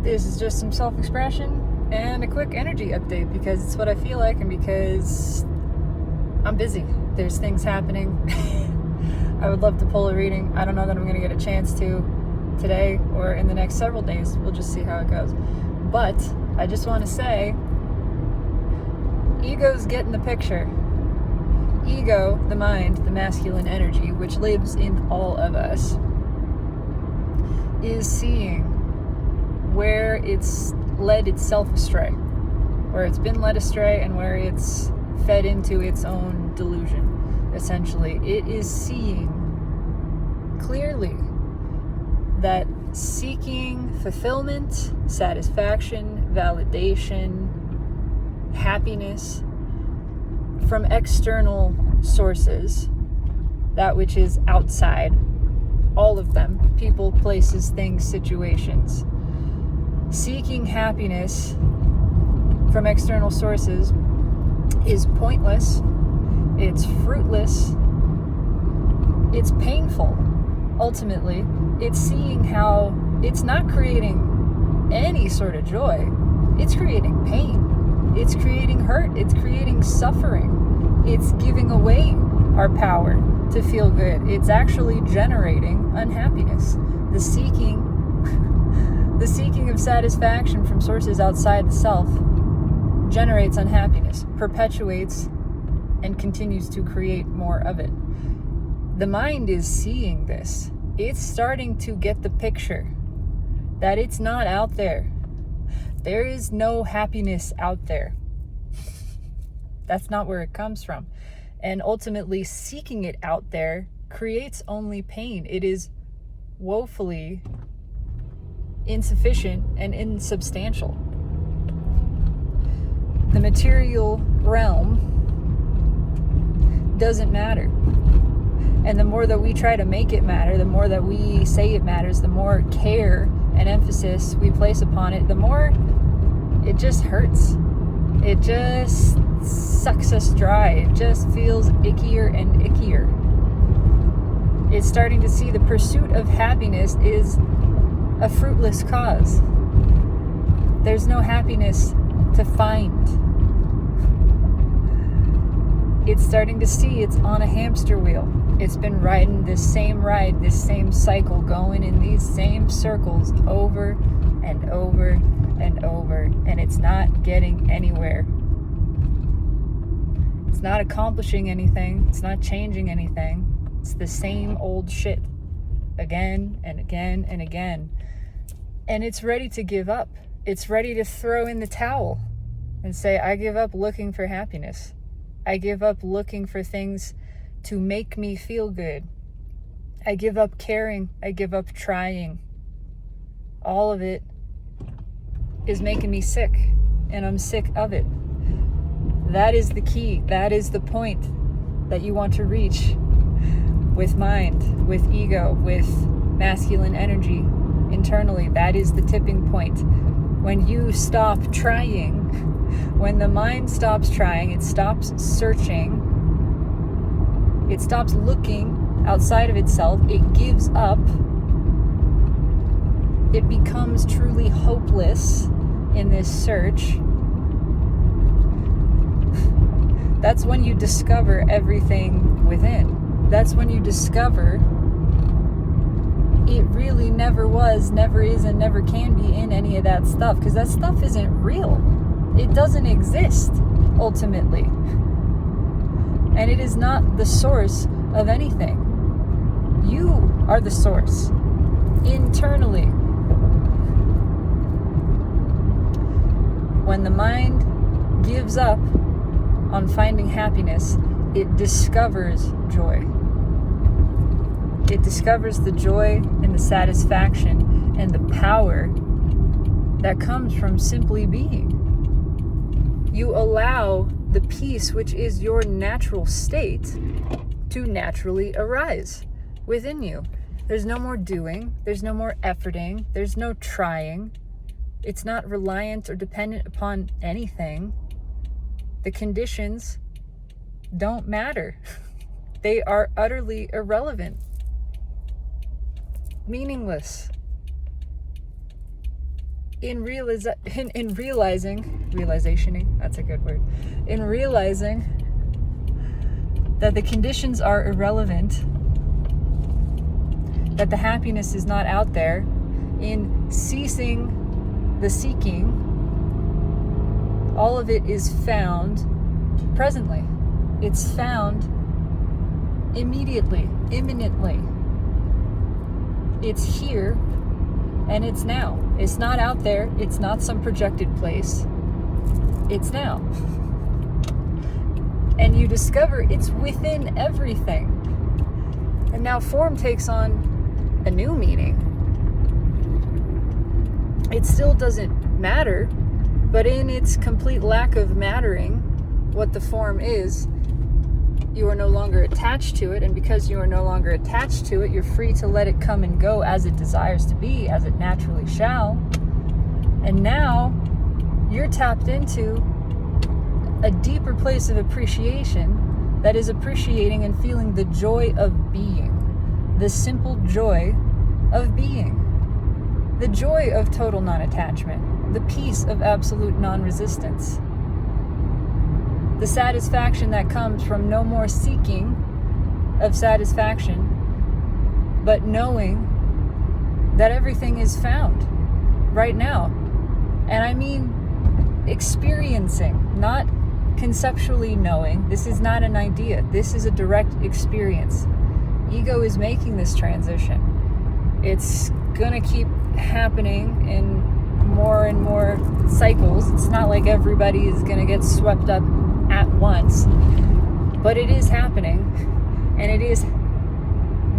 This is just some self-expression and a quick energy update because it's what I feel like and because I'm busy. There's things happening. I would love to pull a reading. I don't know that I'm going to get a chance to today or in the next several days. We'll just see how it goes. But I just want to say, ego's getting the picture. Ego, the mind, the masculine energy, which lives in all of us, is seeing where it's led itself astray, where it's been led astray and where it's fed into its own delusion. Essentially, it is seeing clearly that seeking fulfillment, satisfaction, validation, happiness from external sources, that which is outside, all of them, people, places, things, situations. Seeking happiness from external sources is pointless, it's fruitless, it's painful. Ultimately, it's seeing how it's not creating any sort of joy, it's creating pain. It's creating hurt. It's creating suffering. It's giving away our power to feel good. It's actually generating unhappiness. The seeking of satisfaction from sources outside the self generates unhappiness, perpetuates, and continues to create more of it. The mind is seeing this. It's starting to get the picture that it's not out there. There is no happiness out there. That's not where it comes from. And ultimately, seeking it out there creates only pain. It is woefully insufficient and insubstantial. The material realm doesn't matter. And the more that we try to make it matter, the more that we say it matters, the more care and emphasis we place upon it, the more it just hurts. It just sucks us dry. It just feels ickier and ickier. It's starting to see the pursuit of happiness is a fruitless cause. There's no happiness to find. It's starting to see it's on a hamster wheel. It's been riding this same ride, this same cycle, going in these same circles over and over and over, and it's not getting anywhere. It's not accomplishing anything. It's not changing anything. It's the same old shit again and again and again. And it's ready to give up. It's ready to throw in the towel and say, I give up looking for happiness. I give up looking for things to make me feel good. I give up caring. I give up trying. All of it is making me sick, and I'm sick of it. That is the key. That is the point that you want to reach with mind, with ego, with masculine energy internally. That is the tipping point. When you stop trying, when the mind stops trying, it stops searching, it stops looking outside of itself, it gives up, it becomes truly hopeless in this search. That's when you discover everything within. That's when you discover it really never was, never is, and never can be in any of that stuff, because that stuff isn't real. It doesn't exist, ultimately. And it is not the source of anything. You are the source, internally. When the mind gives up on finding happiness, it discovers joy. It discovers the joy and the satisfaction and the power that comes from simply being. You allow the peace, which is your natural state, to naturally arise within you. There's no more doing, there's no more efforting, there's no trying. It's not reliant or dependent upon anything. The conditions don't matter. They are utterly irrelevant. Meaningless. in realizing, that's a good word, in realizing that the conditions are irrelevant, that the happiness is not out there, in ceasing the seeking, all of it is found presently. It's found immediately, imminently. It's here and it's now. It's not out there. It's not some projected place. It's now. And you discover it's within everything. And now form takes on a new meaning. It still doesn't matter, but in its complete lack of mattering what the form is, you are no longer attached to it, and because you are no longer attached to it, you're free to let it come and go as it desires to be, as it naturally shall. And now you're tapped into a deeper place of appreciation that is appreciating and feeling the joy of being, the simple joy of being, the joy of total non-attachment, the peace of absolute non-resistance, the satisfaction that comes from no more seeking of satisfaction, but knowing that everything is found right now. And I mean experiencing, not conceptually knowing. This is not an idea. This is a direct experience. Ego is making this transition. It's gonna keep happening in more and more cycles. It's not like everybody is gonna get swept up at once, but it is happening, and it is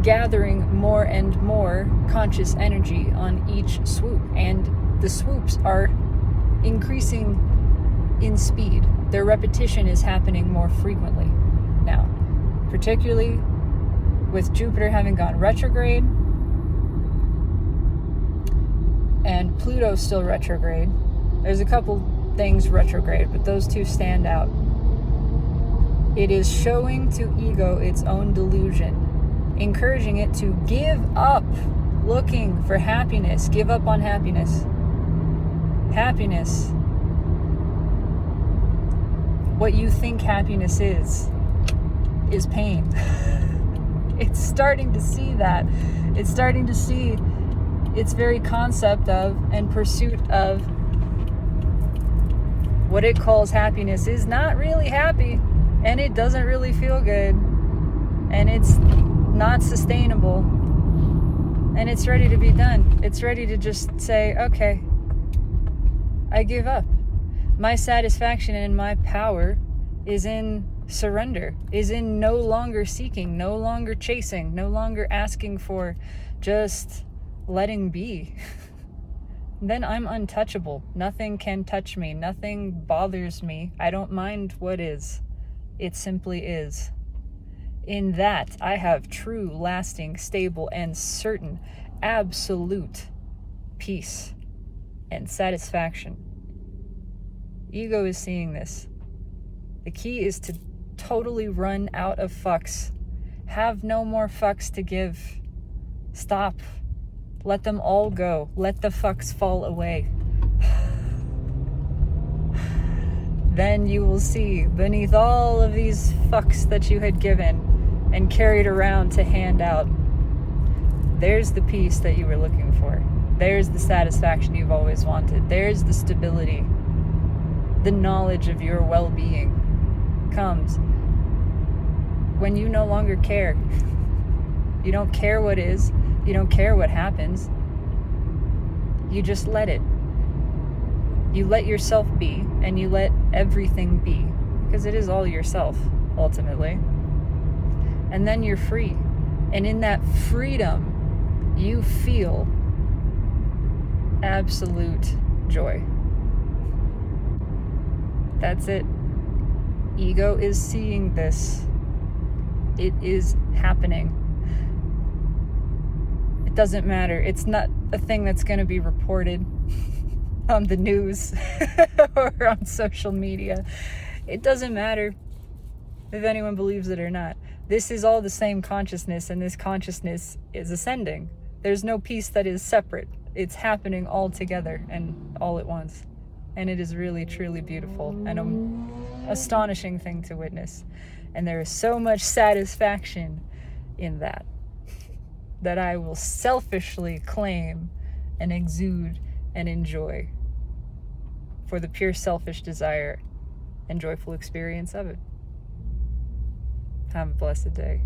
gathering more and more conscious energy on each swoop, and the swoops are increasing in speed. Their repetition is happening more frequently now, particularly with Jupiter having gone retrograde and Pluto still retrograde. There's a couple things retrograde, but those two stand out. It is showing to ego its own delusion, encouraging it to give up looking for happiness. Give up on happiness. Happiness. What you think happiness is pain. It's starting to see that. It's starting to see its very concept of and pursuit of what it calls happiness is not really happy. And it doesn't really feel good, and it's not sustainable, and it's ready to be done. It's ready to just say, okay, I give up. My satisfaction and my power is in surrender, is in no longer seeking, no longer chasing, no longer asking for, just letting be. Then I'm untouchable. Nothing can touch me. Nothing bothers me. I don't mind what is. It simply is. In that, I have true, lasting, stable, and certain, absolute peace and satisfaction. Ego is seeing this. The key is to totally run out of fucks. Have no more fucks to give. Stop. Let them all go. Let the fucks fall away. Then you will see beneath all of these fucks that you had given and carried around to hand out, there's the peace that you were looking for. There's the satisfaction you've always wanted. There's the stability. The knowledge of your well-being comes when you no longer care. You don't care what is. You don't care what happens. You just let it. You let yourself be, and you let everything be, because it is all yourself, ultimately. And then you're free. And in that freedom, you feel absolute joy. That's it. Ego is seeing this. It is happening. It doesn't matter. It's not a thing that's going to be reported on the news or on social media. It doesn't matter if anyone believes it or not. This is all the same consciousness, and this consciousness is ascending. There's no piece that is separate. it's happening all together and all at once. And it is really, truly beautiful and an astonishing thing to witness. And there is so much satisfaction in that I will selfishly claim and exude and enjoy for the pure selfish desire and joyful experience of it. Have a blessed day.